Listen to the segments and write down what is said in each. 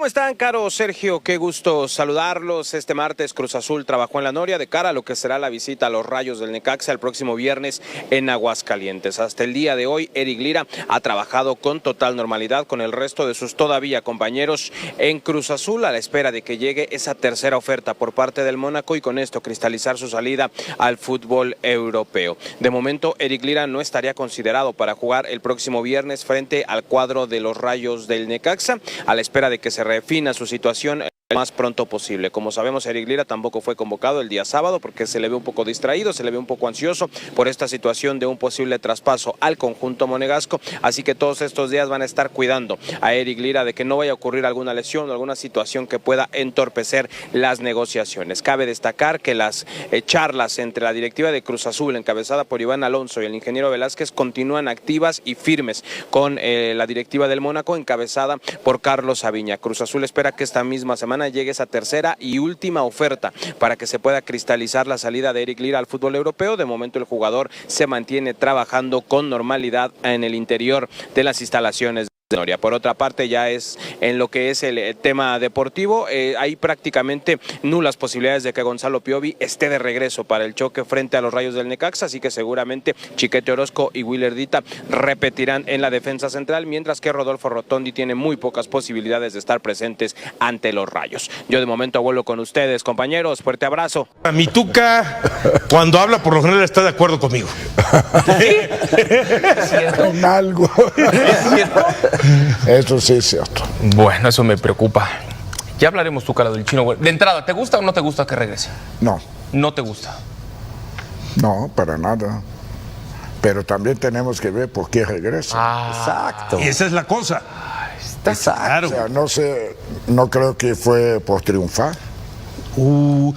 ¿Cómo están, Caro, Sergio? Qué gusto saludarlos. Este martes Cruz Azul trabajó en la Noria de cara a lo que será la visita a los Rayos del Necaxa el próximo viernes en Aguascalientes. Hasta el día de hoy, Eric Lira ha trabajado con total normalidad con el resto de sus todavía compañeros en Cruz Azul a la espera de que llegue esa tercera oferta por parte del Mónaco y con esto cristalizar su salida al fútbol europeo. De momento, Eric Lira no estaría considerado para jugar el próximo viernes frente al cuadro de los Rayos del Necaxa, a la espera de que se refina su situación lo más pronto posible. Como sabemos, Eric Lira tampoco fue convocado el día sábado porque se le ve un poco distraído, se le ve un poco ansioso por esta situación de un posible traspaso al conjunto monegasco, así que todos estos días van a estar cuidando a Eric Lira de que no vaya a ocurrir alguna lesión o alguna situación que pueda entorpecer las negociaciones. Cabe destacar que las charlas entre la directiva de Cruz Azul, encabezada por Iván Alonso, y el ingeniero Velázquez continúan activas y firmes con la directiva del Mónaco, encabezada por Carlos Aviña. Cruz Azul espera que esta misma semana llegue esa tercera y última oferta para que se pueda cristalizar la salida de Eric Lira al fútbol europeo. De momento el jugador se mantiene trabajando con normalidad en el interior de las instalaciones de Noria. Por otra parte, ya es en lo que es el tema deportivo, hay prácticamente nulas posibilidades de que Gonzalo Piovi esté de regreso para el choque frente a los Rayos del Necaxa, así que seguramente Chiquete Orozco y Willer Dita repetirán en la defensa central, mientras que Rodolfo Rotondi tiene muy pocas posibilidades de estar presentes ante los Rayos. Yo de momento vuelvo con ustedes, compañeros, fuerte abrazo. A mi Tuca, cuando habla, por lo general está de acuerdo conmigo. En algo. Eso sí es cierto. Bueno, eso me preocupa. Ya hablaremos, Tuca, del Chino. De entrada, ¿te gusta o no te gusta que regrese? No. ¿No te gusta? No, para nada. Pero también tenemos que ver por qué regresa. Exacto. Y esa es la cosa. Exacto. Claro. O sea, no sé, no creo que fue por triunfar. No.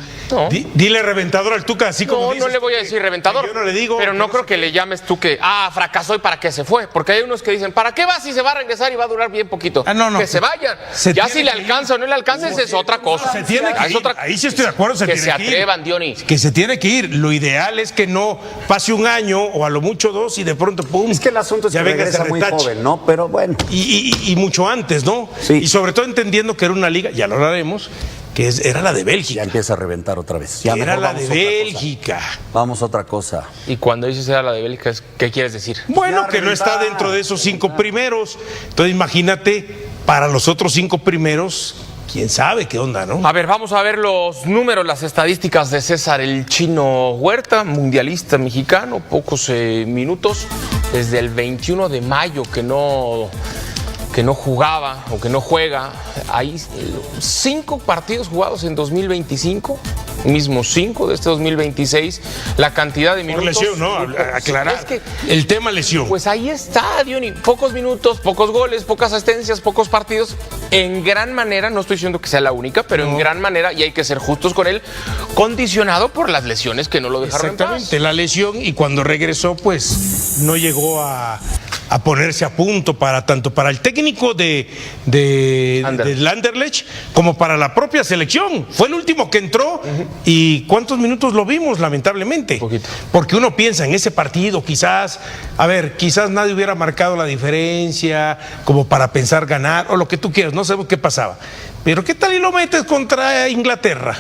Dile reventador al Tuca, así como dices. No le voy a decir reventador. Yo no le digo. Pero no creo que le llames tú que, fracasó y para qué se fue. Porque hay unos que dicen, ¿para qué va si se va a regresar y va a durar bien poquito? No. Que se vayan. Ya si le alcanza o no le alcanza, esa es otra cosa. Se tiene que ir. Ahí sí estoy de acuerdo. Que se atrevan, Diony. Que se tiene que ir. Lo ideal es que no pase un año o a lo mucho 2 y de pronto, pum. Es que el asunto es que regresa muy joven, ¿no? Pero bueno. Y mucho antes, ¿no? Sí. Y sobre todo entendiendo que era una liga, ya lo hablaremos, que era la de Bélgica. Ya empieza a reventar otra vez. Ya era la de Bélgica. Vamos a otra cosa. Y cuando dices era la de Bélgica, ¿qué quieres decir? Bueno, Ya que no está reventar. dentro de esos 5 primeros. Entonces imagínate, para los otros 5 primeros, quién sabe qué onda, ¿no? A ver, vamos a ver los números, las estadísticas de César el Chino Huerta, mundialista mexicano, pocos minutos, desde el 21 de mayo que no jugaba o que no juega. Hay 5 partidos jugados en 2025, mismos 5 de este 2026. La cantidad de minutos. Por lesión, ¿no? Aclarar. Es que, el tema lesión. pues ahí está, Diony. Pocos minutos, pocos goles, pocas asistencias, pocos partidos. En gran manera, no estoy diciendo que sea la única, pero en gran manera, y hay que ser justos con él, condicionado por las lesiones que no lo dejaron en paz. Exactamente, la lesión, y cuando regresó, pues no llegó a ponerse a punto tanto para el técnico del Anderlecht como para la propia selección. Fue el último que entró y ¿cuántos minutos lo vimos? Lamentablemente. Poquito. Porque uno piensa en ese partido, quizás nadie hubiera marcado la diferencia como para pensar ganar o lo que tú quieras, no sabemos qué pasaba. Pero ¿qué tal y lo metes contra Inglaterra?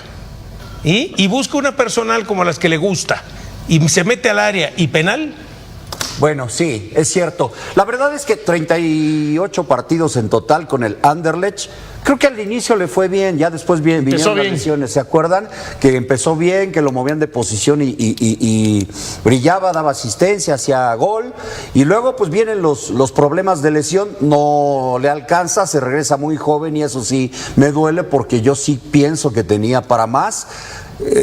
Y busca una personal como las que le gusta y se mete al área y penal. Bueno, sí, es cierto. La verdad es que 38 partidos en total con el Anderlecht. Creo que al inicio le fue bien, ya después vinieron las lesiones. ¿Se acuerdan? Que empezó bien, que lo movían de posición y brillaba, daba asistencia, hacía gol. Y luego pues vienen los problemas de lesión, no le alcanza, se regresa muy joven y eso sí me duele porque yo sí pienso que tenía para más.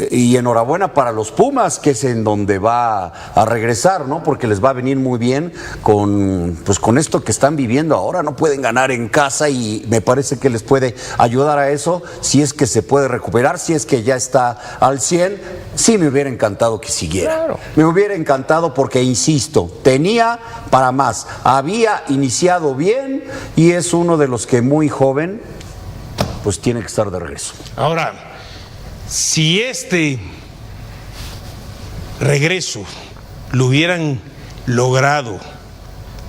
Y enhorabuena para los Pumas, que es en donde va a regresar, ¿no? Porque les va a venir muy bien con esto que están viviendo ahora. No pueden ganar en casa y me parece que les puede ayudar a eso, si es que se puede recuperar, si es que ya está al 100. Sí, me hubiera encantado que siguiera. Claro. Me hubiera encantado porque, insisto, tenía para más. Había iniciado bien y es uno de los que muy joven, pues tiene que estar de regreso. Ahora, si este regreso lo hubieran logrado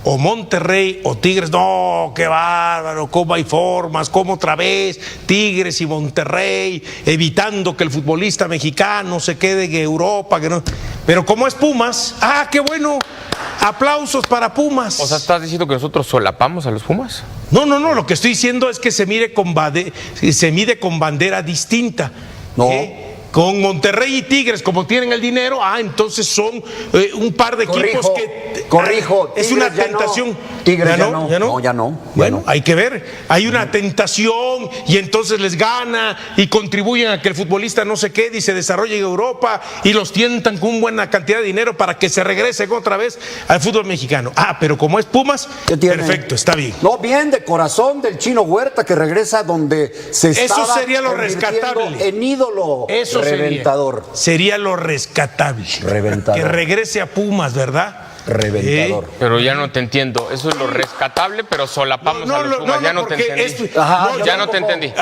o Monterrey o Tigres, no, qué bárbaro, cómo hay formas, cómo otra vez Tigres y Monterrey, evitando que el futbolista mexicano se quede en Europa, que no. Pero como es Pumas, qué bueno, aplausos para Pumas. O sea, ¿estás diciendo que nosotros solapamos a los Pumas? No, lo que estoy diciendo es que se mide con bandera distinta. No. Con Monterrey y Tigres, como tienen el dinero, entonces son un par de equipos que... Corrijo. Es una tentación. Tigres ya no. No, ya no. Bueno, hay que ver. Hay una tentación y entonces les gana y contribuyen a que el futbolista no se quede y se desarrolle en Europa y los tientan con una buena cantidad de dinero para que se regresen otra vez al fútbol mexicano. Pero como es Pumas, perfecto, está bien. No, bien, de corazón del Chino Huerta que regresa donde se estaba Eso sería lo rescatable. En ídolo. Eso reventador. Sería lo rescatable. Reventador. Que regrese a Pumas, ¿verdad? Reventador. Pero ya no te entiendo. Eso es lo rescatable, pero solapamos a los Pumas. Ya no te entendí. Ya no te entendí.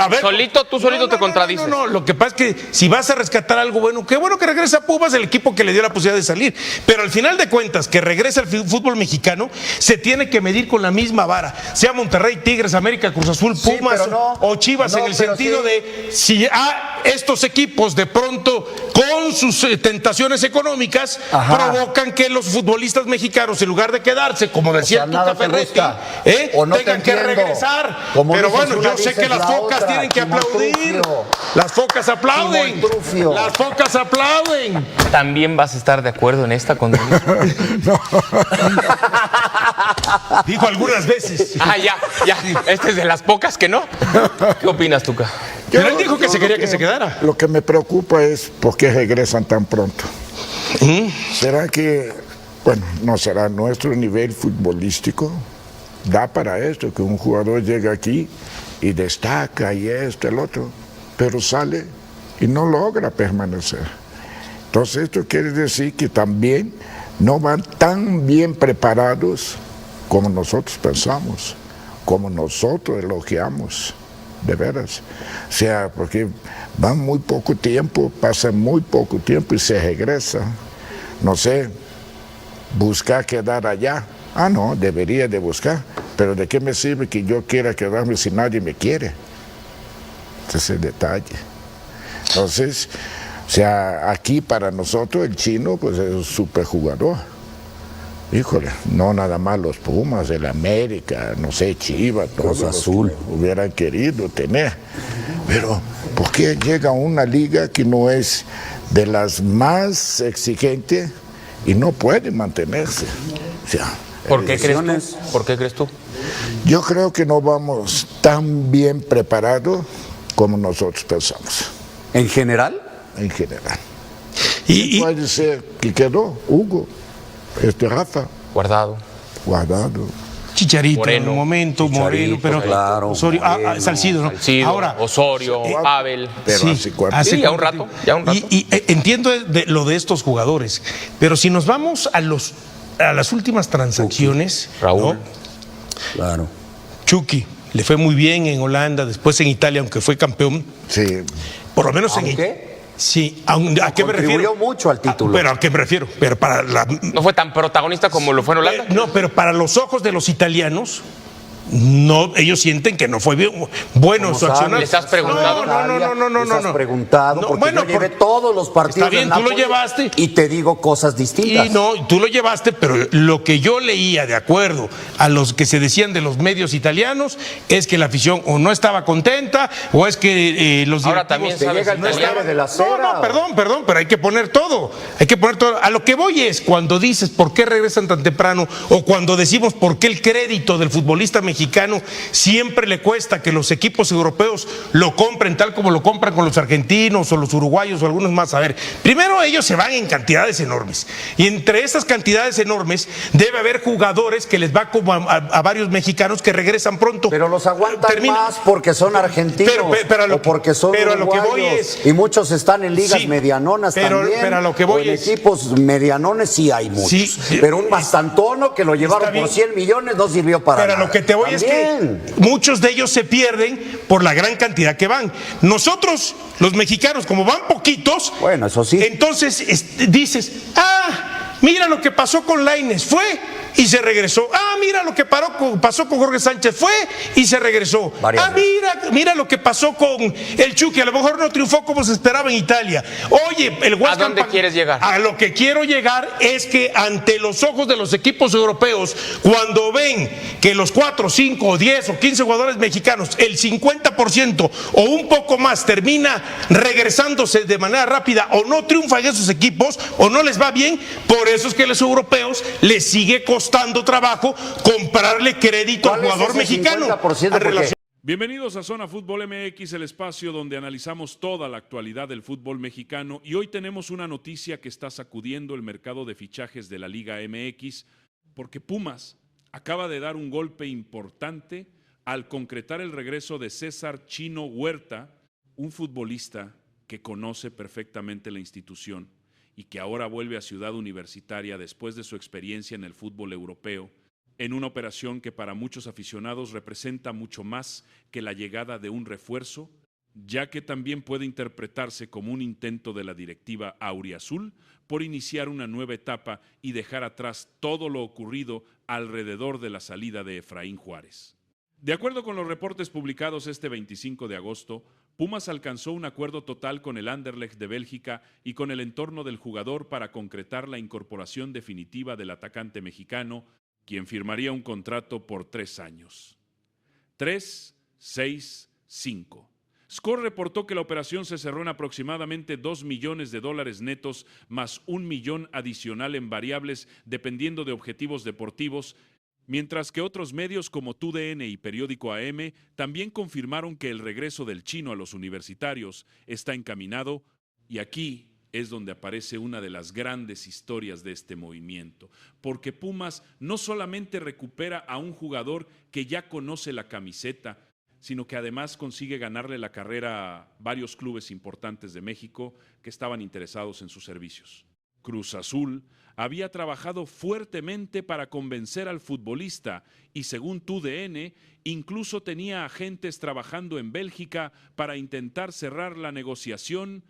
Tú solito te contradices. No, lo que pasa es que si vas a rescatar algo bueno, qué bueno que regrese a Pumas, el equipo que le dio la posibilidad de salir. Pero al final de cuentas, que regrese al fútbol mexicano, se tiene que medir con la misma vara. Sea Monterrey, Tigres, América, Cruz Azul, Pumas o Chivas, en el sentido de si estos equipos de pronto, con sus tentaciones económicas, provocan que los futbolistas mexicanos, en lugar de quedarse, como decía Tuca Ferretti, tengan que regresar. Pero bueno, yo sé que las focas tienen que aplaudir. Las focas aplauden. Las focas aplauden. ¿También vas a estar de acuerdo en esta condición? No. Dijo algunas veces. Ya. Este es de las pocas que no. ¿Qué opinas, Tuca? Pero él dijo que se quería que se quedara. Lo que me preocupa es por qué regresan tan pronto. ¿Será que, no será nuestro nivel futbolístico? Da para esto, que un jugador llega aquí y destaca y esto, el otro, pero sale y no logra permanecer. Entonces esto quiere decir que también no van tan bien preparados como nosotros pensamos, como nosotros elogiamos, de veras. O sea, porque van muy poco tiempo, pasan muy poco tiempo y se regresa. No sé, buscar quedar allá. No, debería de buscar. Pero ¿de qué me sirve que yo quiera quedarme si nadie me quiere? Ese es el detalle. Entonces, o sea, aquí para nosotros el Chino pues es un superjugador. Híjole, no nada más los Pumas, el América, no sé, Chivas, todos los que hubieran querido tener. Pero, ¿por qué llega a una liga que no es de las más exigentes y no puede mantenerse? O sea, ¿Por qué crees tú? Yo creo que no vamos tan bien preparados como nosotros pensamos. ¿En general? En general. Y puede ser que quedó Hugo, Rafa. Guardado. Chicharito Moreno. en un momento, Moreno, pero claro, Osorio, Salcido, ¿no? Salcido, Ahora, Osorio, Pavel. Pero hace ya un rato. Y entiendo lo de estos jugadores, pero si nos vamos a las últimas transacciones, Raúl. ¿no? Claro. Chucky le fue muy bien en Holanda, después en Italia, aunque fue campeón. Sí. Por lo menos ¿Qué? Sí, ¿a qué me refiero? Contribuyó mucho al título. Pero ¿a qué me refiero? Pero para ¿No fue tan protagonista como lo fue en Holanda? No, pero para los ojos de los italianos, no, ellos sienten que no fue bueno su accionar. ¿Le estás preguntando? No. ¿Le has preguntado? No, porque bueno, yo llevé todos los partidos. Está bien, tú lo llevaste. Y te digo cosas distintas. Y no, tú lo llevaste, pero lo que yo leía, de acuerdo a los que se decían de los medios italianos, es que la afición o no estaba contenta, o es que los Ahora directivos también sabes llega el italiano. testigo de la cera. No, perdón, pero hay que poner todo. A lo que voy es cuando dices por qué regresan tan temprano, o cuando decimos por qué el crédito del futbolista mexicano siempre le cuesta que los equipos europeos lo compren tal como lo compran con los argentinos o los uruguayos o algunos más. A ver, primero ellos se van en cantidades enormes, y entre esas cantidades enormes debe haber jugadores que les va como a varios mexicanos que regresan pronto. Pero los aguantan más porque son argentinos o porque son uruguayos, lo que voy es, y muchos están en ligas medianonas también. Pero a lo que voy en es, equipos medianones sí hay muchos. Sí, pero un Bastantono que lo llevaron por 100 millones no sirvió para nada. Pero lo que te voy es que muchos de ellos se pierden por la gran cantidad que van. Nosotros, los mexicanos, como van poquitos, bueno, eso sí. Entonces dices, mira lo que pasó con Lainez, fue y se regresó. Mira lo que pasó con Jorge Sánchez, fue y se regresó. Mira lo que pasó con el Chucky, a lo mejor no triunfó como se esperaba en Italia. Oye, el West Ham, ¿a dónde quieres llegar? A lo que quiero llegar es que ante los ojos de los equipos europeos, cuando ven que los 4, 5, 10 o 15 jugadores mexicanos, el 50% o un poco más termina regresándose de manera rápida o no triunfan esos equipos o no les va bien, por eso es que a los europeos les sigue costando trabajo comprarle crédito al jugador mexicano. Bienvenidos a Zona Fútbol MX, el espacio donde analizamos toda la actualidad del fútbol mexicano, y hoy tenemos una noticia que está sacudiendo el mercado de fichajes de la Liga MX, porque Pumas acaba de dar un golpe importante al concretar el regreso de César Chino Huerta, un futbolista que conoce perfectamente la institución y que ahora vuelve a Ciudad Universitaria después de su experiencia en el fútbol europeo, en una operación que para muchos aficionados representa mucho más que la llegada de un refuerzo, ya que también puede interpretarse como un intento de la directiva auriazul por iniciar una nueva etapa y dejar atrás todo lo ocurrido alrededor de la salida de Efraín Juárez. De acuerdo con los reportes publicados este 25 de agosto, Pumas alcanzó un acuerdo total con el Anderlecht de Bélgica y con el entorno del jugador para concretar la incorporación definitiva del atacante mexicano, quien firmaría un contrato por 3 años. 3, 6, 5. Score reportó que la operación se cerró en aproximadamente $2 millones netos más $1 millón adicional en variables dependiendo de objetivos deportivos, mientras que otros medios como TUDN y Periódico AM también confirmaron que el regreso del chino a los universitarios está encaminado, y aquí es donde aparece una de las grandes historias de este movimiento, porque Pumas no solamente recupera a un jugador que ya conoce la camiseta, sino que además consigue ganarle la carrera a varios clubes importantes de México que estaban interesados en sus servicios. Cruz Azul había trabajado fuertemente para convencer al futbolista y, según TUDN, incluso tenía agentes trabajando en Bélgica para intentar cerrar la negociación,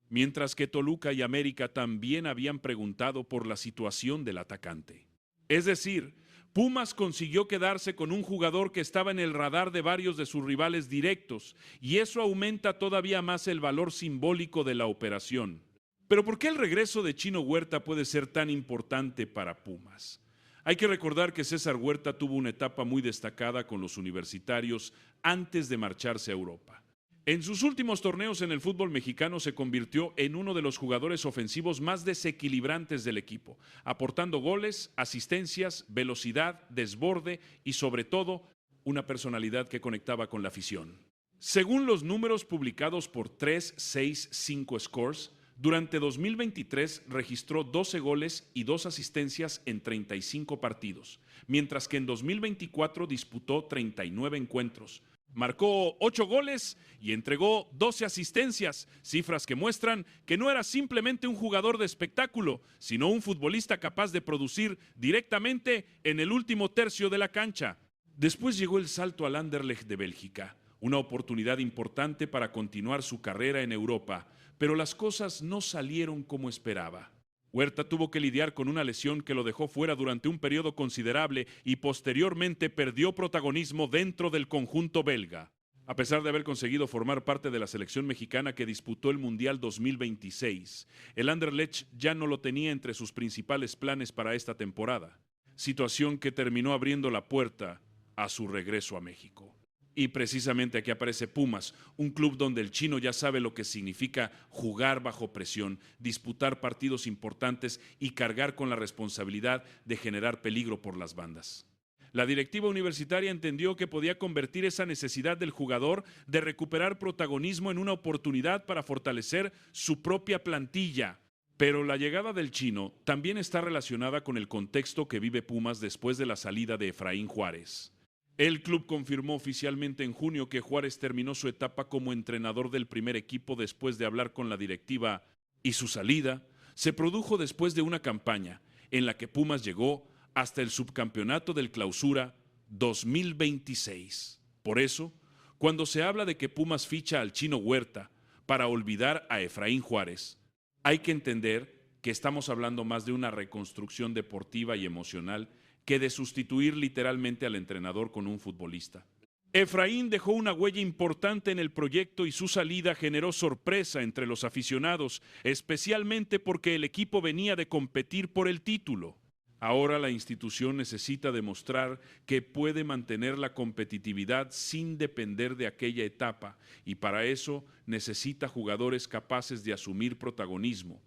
mientras que Toluca y América también habían preguntado por la situación del atacante. Es decir, Pumas consiguió quedarse con un jugador que estaba en el radar de varios de sus rivales directos, y eso aumenta todavía más el valor simbólico de la operación. Pero ¿por qué el regreso de Chino Huerta puede ser tan importante para Pumas? Hay que recordar que César Huerta tuvo una etapa muy destacada con los universitarios antes de marcharse a Europa. En sus últimos torneos en el fútbol mexicano se convirtió en uno de los jugadores ofensivos más desequilibrantes del equipo, aportando goles, asistencias, velocidad, desborde y, sobre todo, una personalidad que conectaba con la afición. Según los números publicados por 365 Scores, durante 2023 registró 12 goles y 2 asistencias en 35 partidos, mientras que en 2024 disputó 39 encuentros. Marcó 8 goles y entregó 12 asistencias, cifras que muestran que no era simplemente un jugador de espectáculo, sino un futbolista capaz de producir directamente en el último tercio de la cancha. Después llegó el salto al Anderlecht de Bélgica, una oportunidad importante para continuar su carrera en Europa, pero las cosas no salieron como esperaba. Huerta tuvo que lidiar con una lesión que lo dejó fuera durante un periodo considerable y posteriormente perdió protagonismo dentro del conjunto belga. A pesar de haber conseguido formar parte de la selección mexicana que disputó el Mundial 2026, el Anderlecht ya no lo tenía entre sus principales planes para esta temporada, situación que terminó abriendo la puerta a su regreso a México. Y precisamente aquí aparece Pumas, un club donde el chino ya sabe lo que significa jugar bajo presión, disputar partidos importantes y cargar con la responsabilidad de generar peligro por las bandas. La directiva universitaria entendió que podía convertir esa necesidad del jugador de recuperar protagonismo en una oportunidad para fortalecer su propia plantilla. Pero la llegada del chino también está relacionada con el contexto que vive Pumas después de la salida de Efraín Juárez. El club confirmó oficialmente en junio que Juárez terminó su etapa como entrenador del primer equipo después de hablar con la directiva, y su salida se produjo después de una campaña en la que Pumas llegó hasta el subcampeonato del Clausura 2026. Por eso, cuando se habla de que Pumas ficha al Chino Huerta para olvidar a Efraín Juárez, hay que entender que estamos hablando más de una reconstrucción deportiva y emocional que de sustituir literalmente al entrenador con un futbolista. Efraín dejó una huella importante en el proyecto y su salida generó sorpresa entre los aficionados, especialmente porque el equipo venía de competir por el título. Ahora la institución necesita demostrar que puede mantener la competitividad sin depender de aquella etapa y para eso necesita jugadores capaces de asumir protagonismo.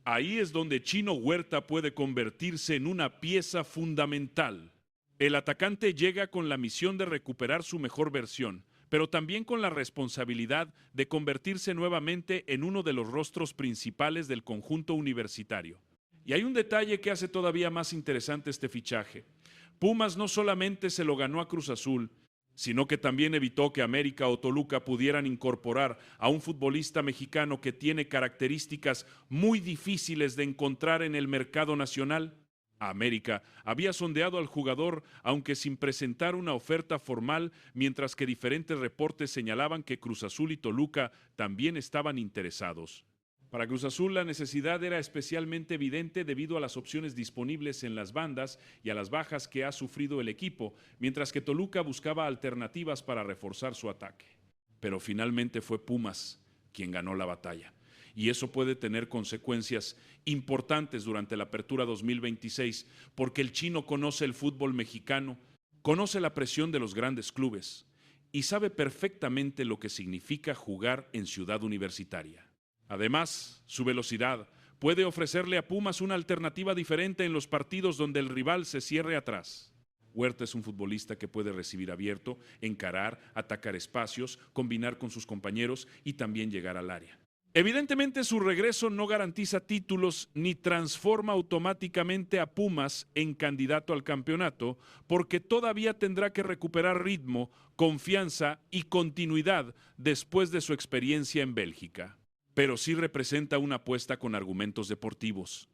Ahí es donde Chino Huerta puede convertirse en una pieza fundamental. El atacante llega con la misión de recuperar su mejor versión, pero también con la responsabilidad de convertirse nuevamente en uno de los rostros principales del conjunto universitario. Y hay un detalle que hace todavía más interesante este fichaje. Pumas no solamente se lo ganó a Cruz Azul, sino que también evitó que América o Toluca pudieran incorporar a un futbolista mexicano que tiene características muy difíciles de encontrar en el mercado nacional. América había sondeado al jugador, aunque sin presentar una oferta formal, mientras que diferentes reportes señalaban que Cruz Azul y Toluca también estaban interesados. Para Cruz Azul la necesidad era especialmente evidente debido a las opciones disponibles en las bandas y a las bajas que ha sufrido el equipo, mientras que Toluca buscaba alternativas para reforzar su ataque. Pero finalmente fue Pumas quien ganó la batalla. Y eso puede tener consecuencias importantes durante la apertura 2026, porque el chino conoce el fútbol mexicano, conoce la presión de los grandes clubes y sabe perfectamente lo que significa jugar en Ciudad Universitaria. Además, su velocidad puede ofrecerle a Pumas una alternativa diferente en los partidos donde el rival se cierre atrás. Huerta es un futbolista que puede recibir abierto, encarar, atacar espacios, combinar con sus compañeros y también llegar al área. Evidentemente su regreso no garantiza títulos ni transforma automáticamente a Pumas en candidato al campeonato, porque todavía tendrá que recuperar ritmo, confianza y continuidad después de su experiencia en Bélgica. Pero sí representa una apuesta con argumentos deportivos.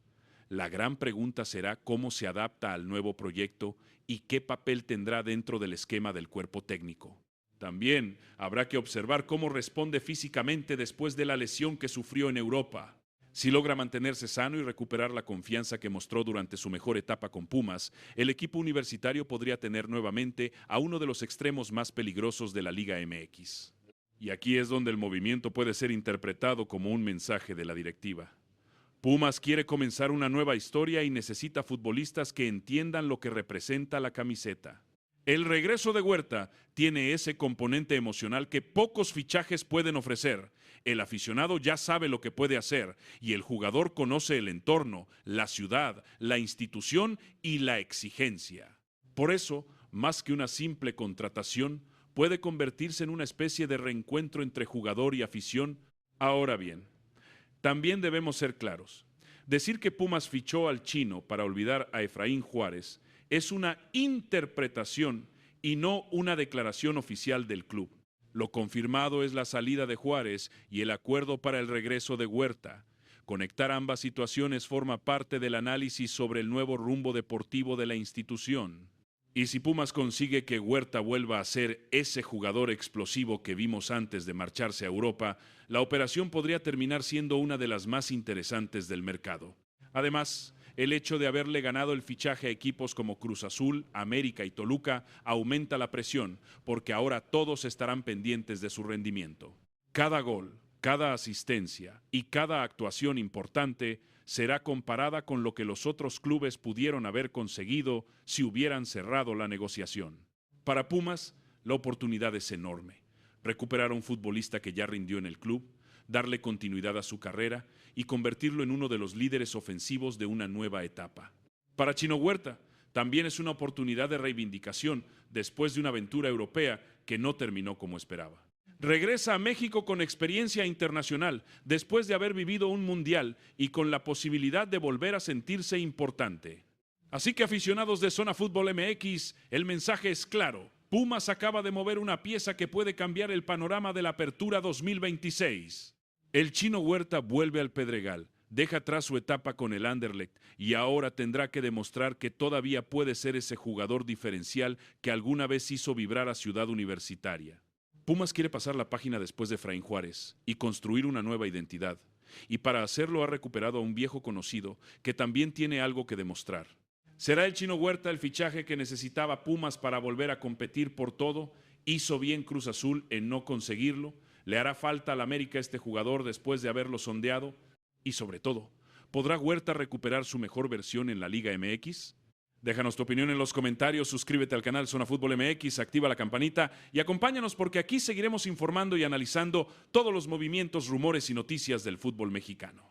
La gran pregunta será cómo se adapta al nuevo proyecto y qué papel tendrá dentro del esquema del cuerpo técnico. También habrá que observar cómo responde físicamente después de la lesión que sufrió en Europa. Si logra mantenerse sano y recuperar la confianza que mostró durante su mejor etapa con Pumas, el equipo universitario podría tener nuevamente a uno de los extremos más peligrosos de la Liga MX. Y aquí es donde el movimiento puede ser interpretado como un mensaje de la directiva. Pumas quiere comenzar una nueva historia y necesita futbolistas que entiendan lo que representa la camiseta. El regreso de Huerta tiene ese componente emocional que pocos fichajes pueden ofrecer. El aficionado ya sabe lo que puede hacer y el jugador conoce el entorno, la ciudad, la institución y la exigencia. Por eso, más que una simple contratación, puede convertirse en una especie de reencuentro entre jugador y afición. Ahora bien, también debemos ser claros. Decir que Pumas fichó al chino para olvidar a Efraín Juárez es una interpretación y no una declaración oficial del club. Lo confirmado es la salida de Juárez y el acuerdo para el regreso de Huerta. Conectar ambas situaciones forma parte del análisis sobre el nuevo rumbo deportivo de la institución. Y si Pumas consigue que Huerta vuelva a ser ese jugador explosivo que vimos antes de marcharse a Europa, la operación podría terminar siendo una de las más interesantes del mercado. Además, el hecho de haberle ganado el fichaje a equipos como Cruz Azul, América y Toluca aumenta la presión, porque ahora todos estarán pendientes de su rendimiento. Cada gol, cada asistencia y cada actuación importante será comparada con lo que los otros clubes pudieron haber conseguido si hubieran cerrado la negociación. Para Pumas, la oportunidad es enorme. Recuperar a un futbolista que ya rindió en el club, darle continuidad a su carrera y convertirlo en uno de los líderes ofensivos de una nueva etapa. Para Chino Huerta, también es una oportunidad de reivindicación después de una aventura europea que no terminó como esperaba. Regresa a México con experiencia internacional después de haber vivido un mundial y con la posibilidad de volver a sentirse importante. Así que aficionados de Zona Fútbol MX, el mensaje es claro. Pumas acaba de mover una pieza que puede cambiar el panorama de la apertura 2026. El chino Huerta vuelve al Pedregal, deja atrás su etapa con el Anderlecht y ahora tendrá que demostrar que todavía puede ser ese jugador diferencial que alguna vez hizo vibrar a Ciudad Universitaria. Pumas quiere pasar la página después de Efraín Juárez y construir una nueva identidad. Y para hacerlo ha recuperado a un viejo conocido que también tiene algo que demostrar. ¿Será el Chino Huerta el fichaje que necesitaba Pumas para volver a competir por todo? ¿Hizo bien Cruz Azul en no conseguirlo? ¿Le hará falta al América este jugador después de haberlo sondeado? Y sobre todo, ¿podrá Huerta recuperar su mejor versión en la Liga MX? Déjanos tu opinión en los comentarios, suscríbete al canal Zona Fútbol MX, activa la campanita y acompáñanos porque aquí seguiremos informando y analizando todos los movimientos, rumores y noticias del fútbol mexicano.